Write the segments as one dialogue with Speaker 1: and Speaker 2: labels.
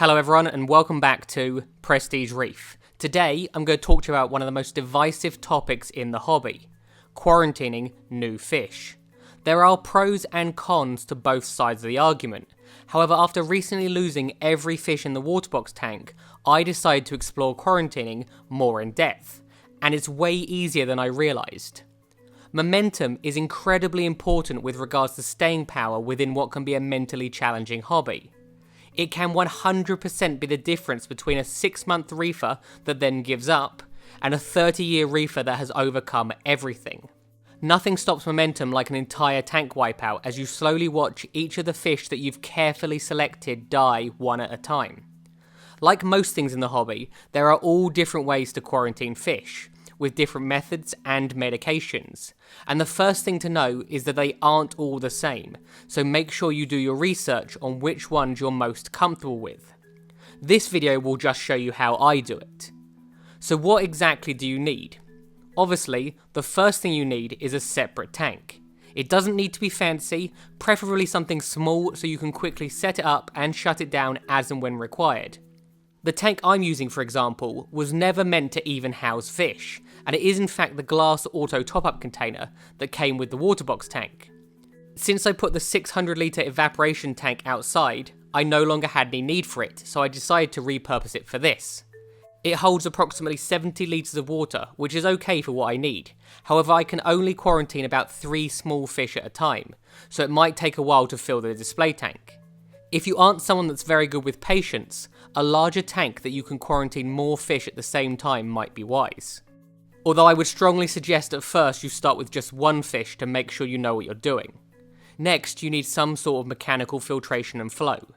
Speaker 1: Hello everyone and welcome back to Prestige Reef. Today I'm going to talk to you about one of the most divisive topics in the hobby, quarantining new fish. There are pros and cons to both sides of the argument. However, after recently losing every fish in the water box tank, I decided to explore quarantining more in depth, and it's way easier than I realised. Momentum is incredibly important with regards to staying power within what can be a mentally challenging hobby. It can 100% be the difference between a 6-month reefer that then gives up, and a 30-year reefer that has overcome everything. Nothing stops momentum like an entire tank wipeout as you slowly watch each of the fish that you've carefully selected die one at a time. Like most things in the hobby, there are all different ways to quarantine fish, with different methods and medications. And the first thing to know is that they aren't all the same, so make sure you do your research on which ones you're most comfortable with. This video will just show you how I do it. So what exactly do you need? Obviously, the first thing you need is a separate tank. It doesn't need to be fancy, preferably something small so you can quickly set it up and shut it down as and when required. The tank I'm using, for example, was never meant to even house fish, and it is in fact the glass auto top-up container that came with the water box tank. Since I put the 600 litre evaporation tank outside, I no longer had any need for it, so I decided to repurpose it for this. It holds approximately 70 litres of water, which is okay for what I need. However, I can only quarantine about 3 small fish at a time, so it might take a while to fill the display tank. If you aren't someone that's very good with patience, a larger tank that you can quarantine more fish at the same time might be wise. Although I would strongly suggest at first you start with just one fish to make sure you know what you're doing. Next, you need some sort of mechanical filtration and flow.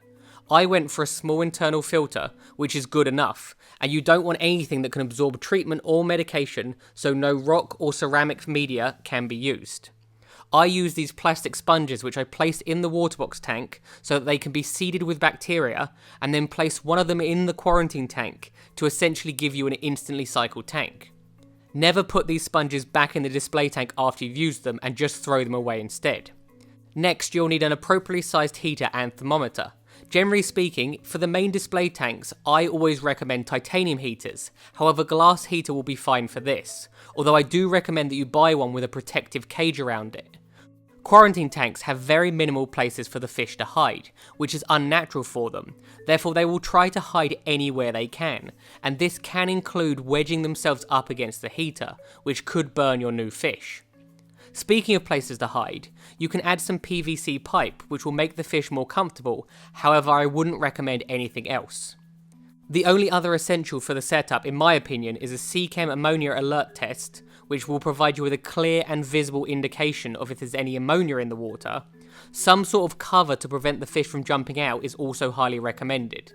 Speaker 1: I went for a small internal filter, which is good enough, and you don't want anything that can absorb treatment or medication, so no rock or ceramic media can be used. I use these plastic sponges which I place in the water box tank so that they can be seeded with bacteria, and then place one of them in the quarantine tank to essentially give you an instantly cycled tank. Never put these sponges back in the display tank after you've used them and just throw them away instead. Next, you'll need an appropriately sized heater and thermometer. Generally speaking, for the main display tanks, I always recommend titanium heaters. However, glass heater will be fine for this, although I do recommend that you buy one with a protective cage around it. Quarantine tanks have very minimal places for the fish to hide, which is unnatural for them. Therefore, they will try to hide anywhere they can, and this can include wedging themselves up against the heater, which could burn your new fish. Speaking of places to hide, you can add some PVC pipe, which will make the fish more comfortable. However, I wouldn't recommend anything else. The only other essential for the setup, in my opinion, is a CChem ammonia alert test, which will provide you with a clear and visible indication of if there's any ammonia in the water. Some sort of cover to prevent the fish from jumping out is also highly recommended.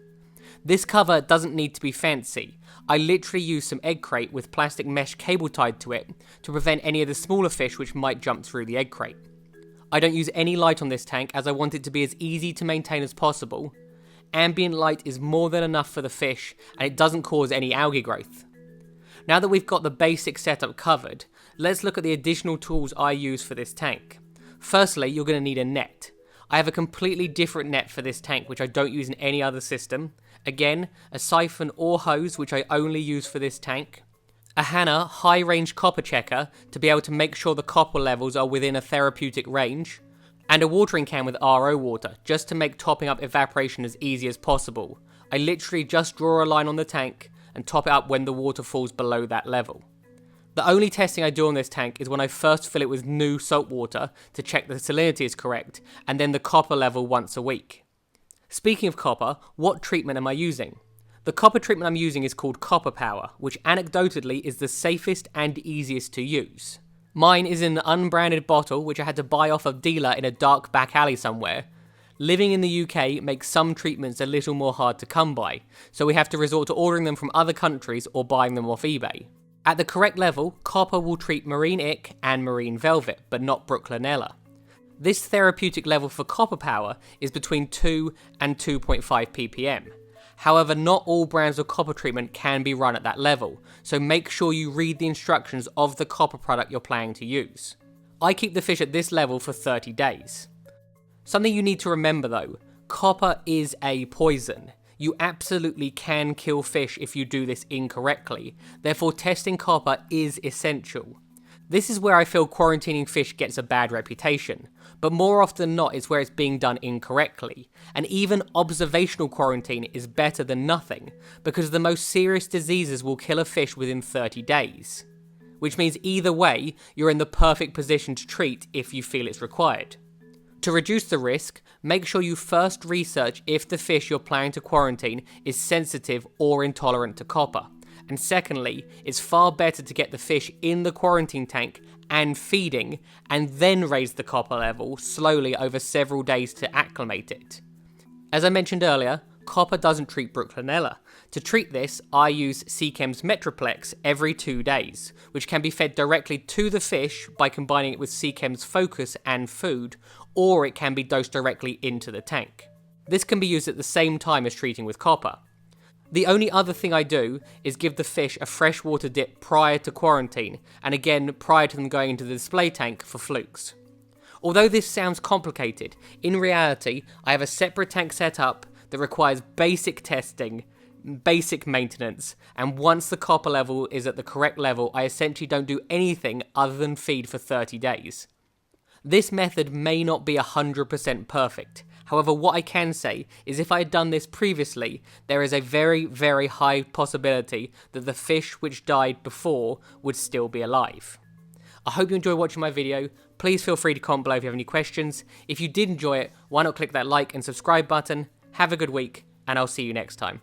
Speaker 1: This cover doesn't need to be fancy. I literally use some egg crate with plastic mesh cable tied to it to prevent any of the smaller fish which might jump through the egg crate. I don't use any light on this tank as I want it to be as easy to maintain as possible. Ambient light is more than enough for the fish, and it doesn't cause any algae growth. Now that we've got the basic setup covered, let's look at the additional tools I use for this tank. Firstly, you're going to need a net. I have a completely different net for this tank which I don't use in any other system. Again, a siphon or hose which I only use for this tank. A Hanna high range copper checker to be able to make sure the copper levels are within a therapeutic range. And a watering can with RO water, just to make topping up evaporation as easy as possible. I literally just draw a line on the tank and top it up when the water falls below that level. The only testing I do on this tank is when I first fill it with new salt water to check the salinity is correct, and then the copper level once a week. Speaking of copper, what treatment am I using? The copper treatment I'm using is called Copper Power, which anecdotally is the safest and easiest to use. Mine is in an unbranded bottle which I had to buy off a dealer in a dark back alley somewhere. Living in the UK makes some treatments a little more hard to come by, so we have to resort to ordering them from other countries or buying them off eBay. At the correct level, copper will treat marine ick and marine velvet, but not Brooklanella. This therapeutic level for Copper Power is between 2 and 2.5 ppm. However, not all brands of copper treatment can be run at that level, so make sure you read the instructions of the copper product you're planning to use. I keep the fish at this level for 30 days. Something you need to remember though, copper is a poison. You absolutely can kill fish if you do this incorrectly, therefore testing copper is essential. This is where I feel quarantining fish gets a bad reputation, but more often than not it's where it's being done incorrectly, and even observational quarantine is better than nothing, because the most serious diseases will kill a fish within 30 days. Which means either way, you're in the perfect position to treat if you feel it's required. To reduce the risk, make sure you first research if the fish you're planning to quarantine is sensitive or intolerant to copper. And secondly, it's far better to get the fish in the quarantine tank and feeding, and then raise the copper level slowly over several days to acclimate it. As I mentioned earlier, copper doesn't treat Brooklinella. To treat this, I use Seachem's Metroplex every 2 days, which can be fed directly to the fish by combining it with Seachem's Focus and food, or it can be dosed directly into the tank. This can be used at the same time as treating with copper. The only other thing I do is give the fish a freshwater dip prior to quarantine, and again prior to them going into the display tank for flukes. Although this sounds complicated, in reality I have a separate tank set up that requires basic testing, basic maintenance, and once the copper level is at the correct level, I essentially don't do anything other than feed for 30 days. This method may not be 100% perfect. However, what I can say is if I had done this previously, there is a very, very high possibility that the fish which died before would still be alive. I hope you enjoyed watching my video. Please feel free to comment below if you have any questions. If you did enjoy it, why not click that like and subscribe button. Have a good week, and I'll see you next time.